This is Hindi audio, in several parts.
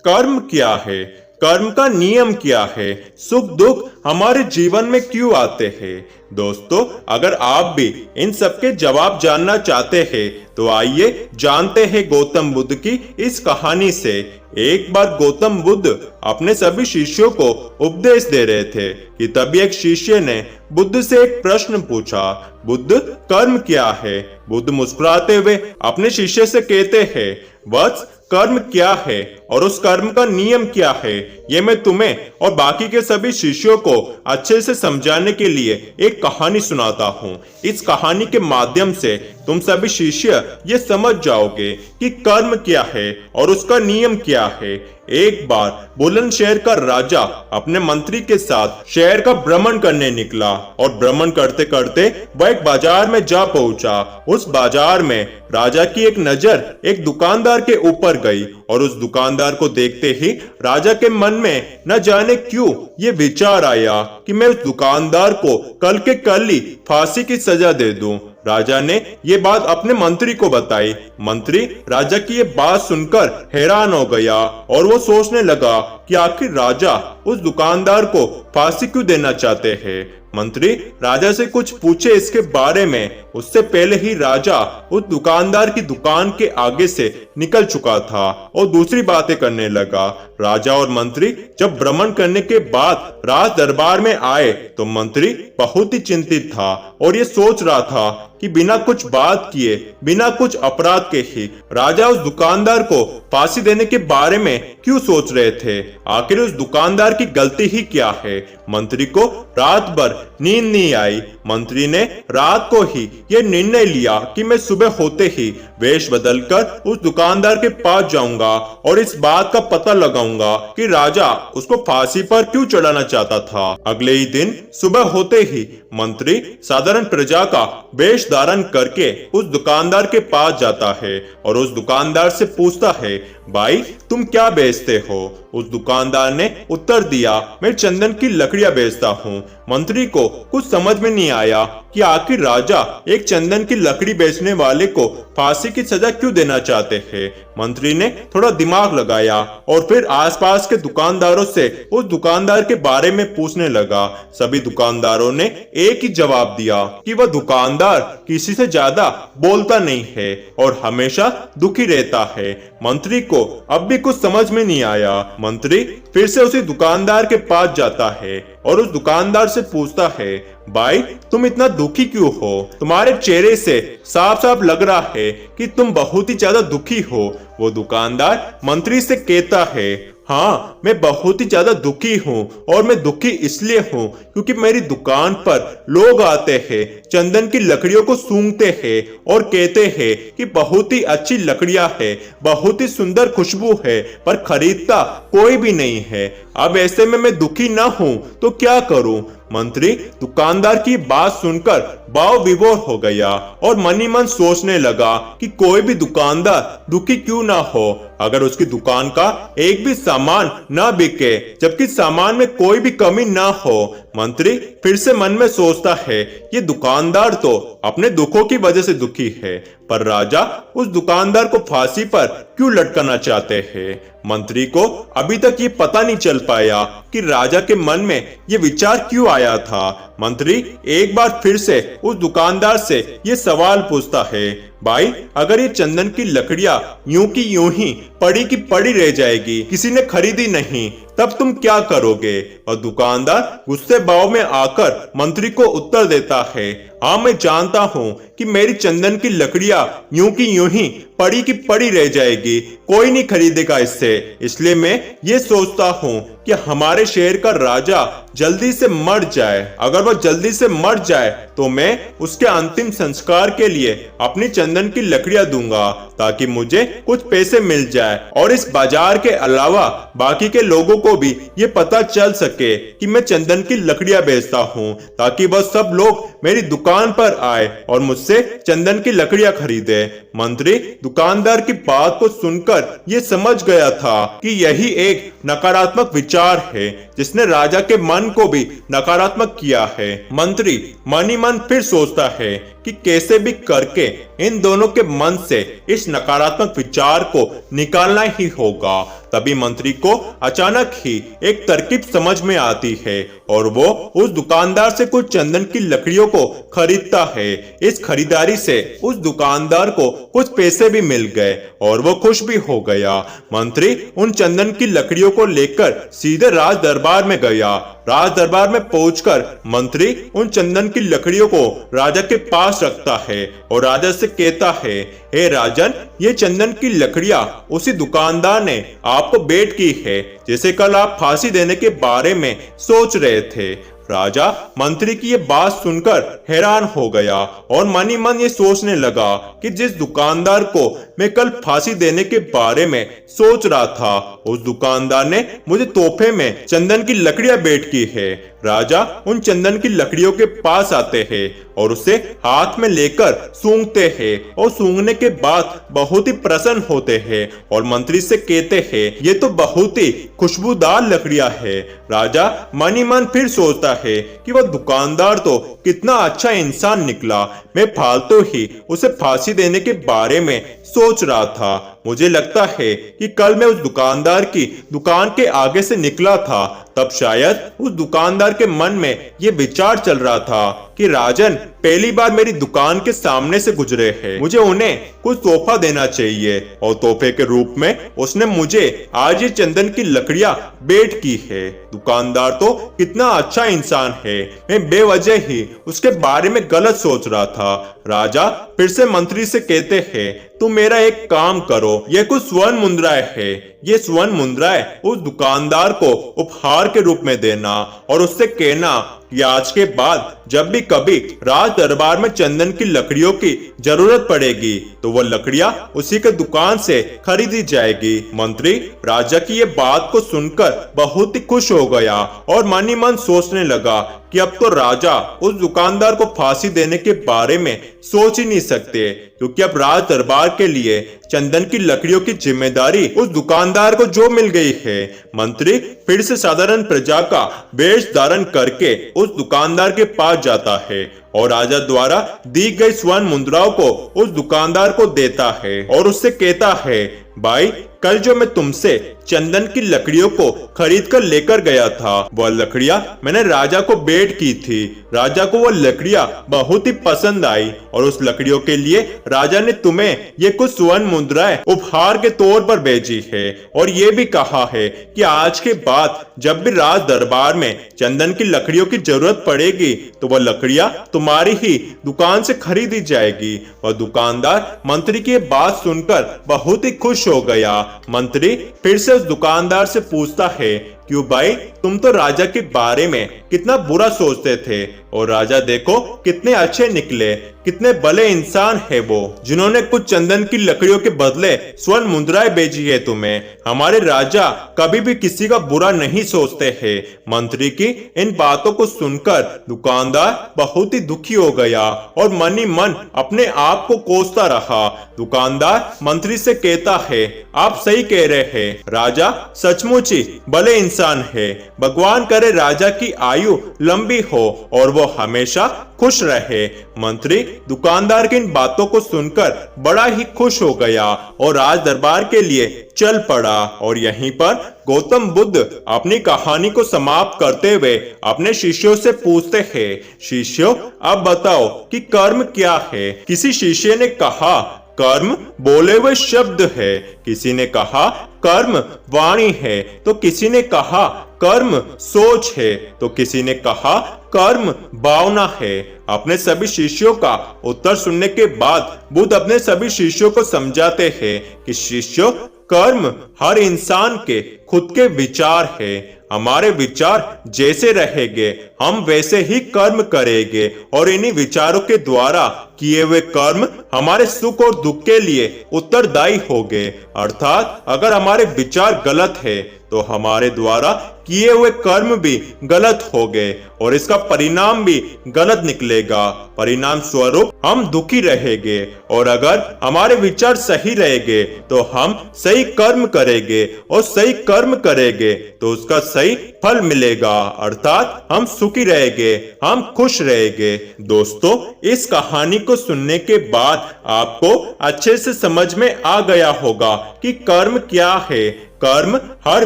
कर्म क्या है, कर्म का नियम क्या है, सुख दुख हमारे जीवन में क्यों आते हैं। दोस्तों, अगर आप भी इन सब के जवाब जानना चाहते हैं तो आइए जानते हैं गौतम बुद्ध की इस कहानी से। एक बार गौतम बुद्ध अपने सभी शिष्यों को उपदेश दे रहे थे कि तभी एक शिष्य ने बुद्ध से एक प्रश्न पूछा, बुद्ध, कर्म क्या है। बुद्ध मुस्कुराते हुए अपने शिष्य से कहते हैं, वत्स, कर्म क्या है और उस कर्म का नियम क्या है, ये मैं तुम्हें और बाकी के सभी शिष्यों को अच्छे से समझाने के लिए एक कहानी सुनाता हूँ। इस कहानी के माध्यम से तुम सभी शिष्य ये समझ जाओगे कि कर्म क्या है और उसका नियम क्या है। एक बार बुलंदशहर का राजा अपने मंत्री के साथ शहर का भ्रमण करने निकला और भ्रमण करते करते वह एक बाजार में जा पहुंचा। उस बाजार में राजा की एक नजर एक दुकानदार के ऊपर गई और उस दुकानदार को देखते ही राजा के मन में न जाने क्यों ये विचार आया कि मैं उस दुकानदार को कल के कल ही फांसी की सजा दे दूं। राजा ने ये बात अपने मंत्री को बताई। मंत्री राजा की ये बात सुनकर हैरान हो गया और वो सोचने लगा कि आखिर राजा उस दुकानदार को फांसी क्यों देना चाहते हैं। मंत्री राजा से कुछ पूछे इसके बारे में, उससे पहले ही राजा उस दुकानदार की दुकान के आगे से निकल चुका था और दूसरी बातें करने लगा। राजा और मंत्री जब भ्रमण करने के बाद राज दरबार में आए तो मंत्री बहुत ही चिंतित था और ये सोच रहा था कि बिना कुछ बात किए, बिना कुछ अपराध के ही राजा उस दुकानदार को फांसी देने के बारे में क्यों सोच रहे थे। आखिर उस दुकानदार की गलती ही क्या है। मंत्री को रात भर नींद नहीं आई। मंत्री ने रात को ही यह निर्णय लिया कि मैं सुबह होते ही वेश बदलकर उस दुकानदार के पास जाऊंगा और इस बात का पता लगाऊंगा कि राजा उसको फांसी पर क्यों चढ़ाना चाहता था। अगले ही दिन सुबह होते ही मंत्री साधारण प्रजा का वेश धारण करके उस दुकानदार के पास जाता है और उस दुकानदार से पूछता है, भाई तुम क्या बेचते हो। उस दुकानदार ने उत्तर दिया, मैं चंदन की लकड़ियां बेचता हूँ। मंत्री को कुछ समझ में नहीं आया कि आखिर राजा एक चंदन की लकड़ी बेचने वाले को फांसी की सजा क्यों देना चाहते हैं। मंत्री ने थोड़ा दिमाग लगाया और फिर आसपास के दुकानदारों से उस दुकानदार के बारे में पूछने लगा। सभी दुकानदारों ने एक ही जवाब दिया कि वह दुकानदार किसी से ज्यादा बोलता नहीं है और हमेशा दुखी रहता है। मंत्री को अब भी कुछ समझ में नहीं आया। मंत्री फिर से उसी दुकानदार के पास जाता है और उस दुकानदार से पूछता है, भाई तुम इतना दुखी क्यों हो। तुम्हारे चेहरे से साफ साफ लग रहा है कि तुम बहुत ही ज्यादा दुखी हो। वो दुकानदार मंत्री से कहता है, हाँ मैं बहुत ही ज्यादा दुखी हूँ और मैं दुखी इसलिए हूँ क्योंकि मेरी दुकान पर लोग आते हैं, चंदन की लकड़ियों को सूंघते हैं और कहते हैं कि बहुत ही अच्छी लकड़ियां है, बहुत ही सुंदर खुशबू है, पर खरीदता कोई भी नहीं है। अब ऐसे में मैं दुखी ना हूँ तो क्या करूँ। मंत्री दुकानदार की बात सुनकर भाव विभोर हो गया और मन ही मन सोचने लगा कि कोई भी दुकानदार दुखी क्यों ना हो अगर उसकी दुकान का एक भी सामान ना बिके, जबकि सामान में कोई भी कमी ना हो। मंत्री फिर से मन में सोचता है, ये दुकानदार तो अपने दुखों की वजह से दुखी है, पर राजा उस दुकानदार को फांसी पर क्यों लटकाना चाहते हैं। मंत्री को अभी तक ये पता नहीं चल पाया कि राजा के मन में ये विचार क्यों आया था। मंत्री एक बार फिर से उस दुकानदार से ये सवाल पूछता है, भाई अगर ये चंदन की लकड़ियां यूं की यूं ही पड़ी की पड़ी रह जाएगी, किसी ने खरीदी नहीं, तब तुम क्या करोगे। और दुकानदार गुस्से भाव में आकर मंत्री को उत्तर देता है, हाँ मैं जानता हूँ कि मेरी चंदन की लकड़ियां यूं की यूं ही पड़ी की पड़ी रह जाएगी, कोई नहीं खरीदेगा इससे, इसलिए मैं ये सोचता हूँ कि हमारे शहर का राजा जल्दी से मर जाए। अगर वह जल्दी से मर जाए तो मैं उसके अंतिम संस्कार के लिए अपनी चंदन की लकड़ियां दूंगा ताकि मुझे कुछ पैसे मिल जाए और इस बाजार के अलावा बाकी के लोगों को भी ये पता चल सके कि मैं चंदन की लकड़ियां बेचता हूँ, ताकि वह सब लोग मेरी दुकान पर आए और मुझसे चंदन की लकड़ियां खरीदे। मंत्री दुकानदार की बात को सुनकर ये समझ गया था कि यही एक नकारात्मक विचार है जिसने राजा के मन को भी नकारात्मक किया है। मंत्री मन ही मन फिर सोचता है कि कैसे भी करके इन दोनों के मन से इस नकारात्मक विचार को निकालना ही होगा। तभी मंत्री को अचानक ही एक तरकीब समझ में आती है और वो उस दुकानदार से कुछ चंदन की लकड़ियों को खरीदता है। इस खरीदारी से उस दुकानदार को कुछ पैसे भी मिल गए और वो खुश भी हो गया। मंत्री उन चंदन की लकड़ियों को लेकर सीधे राज दरबार में गया। राज दरबार में पहुंचकर मंत्री उन चंदन की लकड़ियों को राजा के पास रखता है और राजा से कहता है, हे राजन, ये चंदन की लकड़ियां उसी दुकानदार ने आपको भेंट की है जिसे कल आप फांसी देने के बारे में सोच रहे थे। राजा मंत्री की ये बात सुनकर हैरान हो गया और मन ही मन ये सोचने लगा कि जिस दुकानदार को मैं कल फांसी देने के बारे में सोच रहा था, उस दुकानदार ने मुझे तोहफे में चंदन की लकड़ियां भेंट की है। राजा उन चंदन की लकड़ियों के पास आते हैं और उसे हाथ में लेकर सूंघते हैं और सूंघने के बाद बहुत ही प्रसन्न होते हैं और मंत्री से कहते हैं, ये तो बहुत ही खुशबूदार लकड़ियां है। राजा मन ही मन फिर सोचता है कि वह दुकानदार तो कितना अच्छा इंसान निकला, मैं फालतू ही उसे फांसी देने के बारे में सोच रहा था। मुझे लगता है कि कल मैं उस दुकानदार की दुकान के आगे से निकला था, तब शायद उस दुकानदार के मन में ये विचार चल रहा था कि राजन पहली बार मेरी दुकान के सामने से गुजरे हैं, मुझे उन्हें कुछ तोहफा देना चाहिए। और तोहफे के रूप में उसने मुझे आज ये चंदन की लकड़ियां भेंट की है। दुकानदार तो कितना अच्छा इंसान है, मैं बेवजह ही उसके बारे में गलत सोच रहा था। राजा फिर से मंत्री से कहते हैं, तुम मेरा एक काम करो, ये कुछ स्वर्ण मुद्राएं है, ये स्वर्ण मुद्राएं उस दुकानदार को उपहार के रूप में देना और उससे कहना कि आज के बाद जब भी कभी राज दरबार में चंदन की लकड़ियों की जरूरत पड़ेगी तो वह लकड़ियां उसी के दुकान से खरीदी जाएगी। मंत्री राजा की ये बात को सुनकर बहुत ही खुश हो गया और मन ही मन सोचने लगा कि अब तो राजा उस दुकानदार को फांसी देने के बारे में सोच ही नहीं सकते, क्योंकि अब राज दरबार के लिए चंदन की लकड़ियों की जिम्मेदारी उस दुकानदार को जो मिल गई है। मंत्री फिर से साधारण प्रजा का वेश धारण करके उस दुकानदार के पास जाता है और राजा द्वारा दी गई स्वर्ण मुद्राओं को उस दुकानदार को देता है और उससे कहता है, भाई कल जो मैं तुमसे चंदन की लकड़ियों को खरीद कर लेकर गया था, वह लकड़ियां मैंने राजा को भेंट की थी। राजा को वह लकड़ियां बहुत ही पसंद आई और उस लकड़ियों के लिए राजा ने तुम्हें ये कुछ स्वर्ण मुद्राएं उपहार के तौर पर भेजी है और ये भी कहा है कि आज के बाद जब भी राज दरबार में चंदन की लकड़ियों की जरूरत पड़ेगी तो वह लकड़ियां तुम्हारी ही दुकान से खरीदी जाएगी। वह दुकानदार मंत्री की बात सुनकर बहुत ही खुश हो गया। मंत्री फिर से उस दुकानदार से पूछता है, क्यों भाई, तुम तो राजा के बारे में कितना बुरा सोचते थे और राजा देखो कितने अच्छे निकले, कितने भले इंसान है वो, जिन्होंने कुछ चंदन की लकड़ियों के बदले स्वर्ण मुद्राएं भेजी है तुम्हें। हमारे राजा कभी भी किसी का बुरा नहीं सोचते हैं। मंत्री की इन बातों को सुनकर दुकानदार बहुत ही दुखी हो गया और मन ही मन अपने आप को कोसता रहा। दुकानदार मंत्री से कहता है, आप सही कह रहे हैं, राजा सचमुच ही भले इंसान है। भगवान करे राजा की आयु लंबी हो और वो हमेशा खुश रहे। मंत्री दुकानदार की इन बातों को सुनकर बड़ा ही खुश हो गया और राज दरबार के लिए चल पड़ा। और यहीं पर गौतम बुद्ध अपनी कहानी को समाप्त करते हुए अपने शिष्यों से पूछते हैं, शिष्यों अब बताओ कि कर्म क्या है। किसी शिष्य ने कहा, कर्म बोले हुए शब्द है। किसी ने कहा कर्म वाणी है, तो किसी ने कहा कर्म सोच है, तो किसी ने कहा कर्म भावना है। अपने सभी शिष्यों का उत्तर सुनने के बाद बुद्ध अपने सभी शिष्यों को समझाते हैं कि शिष्यों, कर्म हर इंसान के खुद के विचार है। हमारे विचार जैसे रहेंगे हम वैसे ही कर्म करेंगे और इन्हीं विचारों के द्वारा किए हुए कर्म हमारे सुख और दुख के लिए उत्तरदायी होंगे। अर्थात अगर हमारे विचार गलत है तो हमारे द्वारा किए हुए कर्म भी गलत होंगे और इसका परिणाम भी गलत निकलेगा। परिणाम स्वरूप हम दुखी रहेंगे। और अगर हमारे विचार सही रहेंगे तो हम सही कर्म करेंगे और सही कर्म करेंगे तो उसका सही फल मिलेगा, अर्थात हम सुखी रहेंगे, हम खुश रहेंगे। दोस्तों, इस कहानी को सुनने के बाद आपको अच्छे से समझ में आ गया होगा कि कर्म क्या है। कर्म हर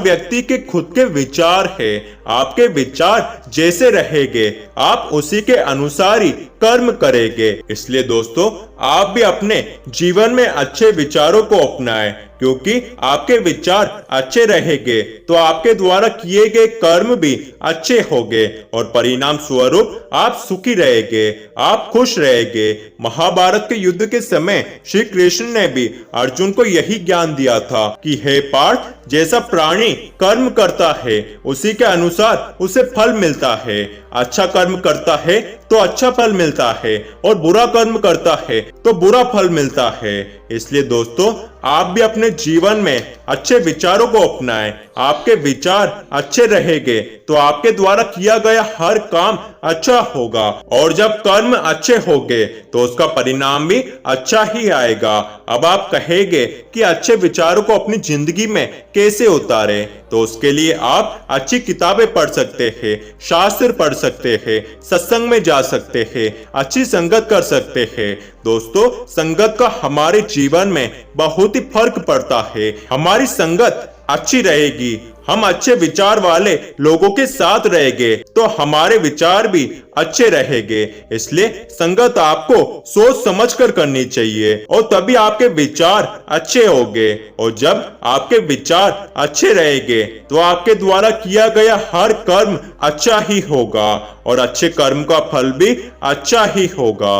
व्यक्ति के खुद के विचार है। आपके विचार जैसे रहेंगे आप उसी के अनुसार ही कर्म करेंगे। इसलिए दोस्तों, आप भी अपने जीवन में अच्छे विचारों को अपनाएं, क्योंकि आपके विचार अच्छे रहेंगे तो आपके द्वारा किए गए कर्म भी अच्छे होंगे और परिणाम स्वरूप आप सुखी रहेंगे, आप खुश रहेंगे। महाभारत के युद्ध के समय श्री कृष्ण ने भी अर्जुन को यही ज्ञान दिया था कि हे पार्थ, जैसा प्राणी कर्म करता है उसी के अनुसार उसे फल मिलता है। अच्छा कर्म करता है तो अच्छा फल मिलता है और बुरा कर्म करता है तो बुरा फल मिलता है। इसलिए दोस्तों, आप भी अपने जीवन में अच्छे विचारों को अपनाएं। आपके विचार अच्छे रहेंगे तो आपके द्वारा किया गया हर काम अच्छा होगा और जब कर्म अच्छे होंगे तो उसका परिणाम भी अच्छा ही आएगा। अब आप कहेंगे कि अच्छे विचारों को अपनी जिंदगी में कैसे उतारे, तो उसके लिए आप अच्छी किताबें पढ़ सकते हैं, शास्त्र पढ़ सकते हैं, सत्संग में जा सकते हैं, अच्छी संगत कर सकते हैं। दोस्तों, संगत का हमारे जीवन में बहुत ही फर्क पड़ता है। हमारी संगत अच्छी रहेगी, हम अच्छे विचार वाले लोगों के साथ रहेंगे तो हमारे विचार भी अच्छे रहेंगे। इसलिए संगत आपको सोच समझ कर करनी चाहिए और तभी आपके विचार अच्छे होंगे। और जब आपके विचार अच्छे रहेंगे तो आपके द्वारा किया गया हर कर्म अच्छा ही होगा और अच्छे कर्म का फल भी अच्छा ही होगा।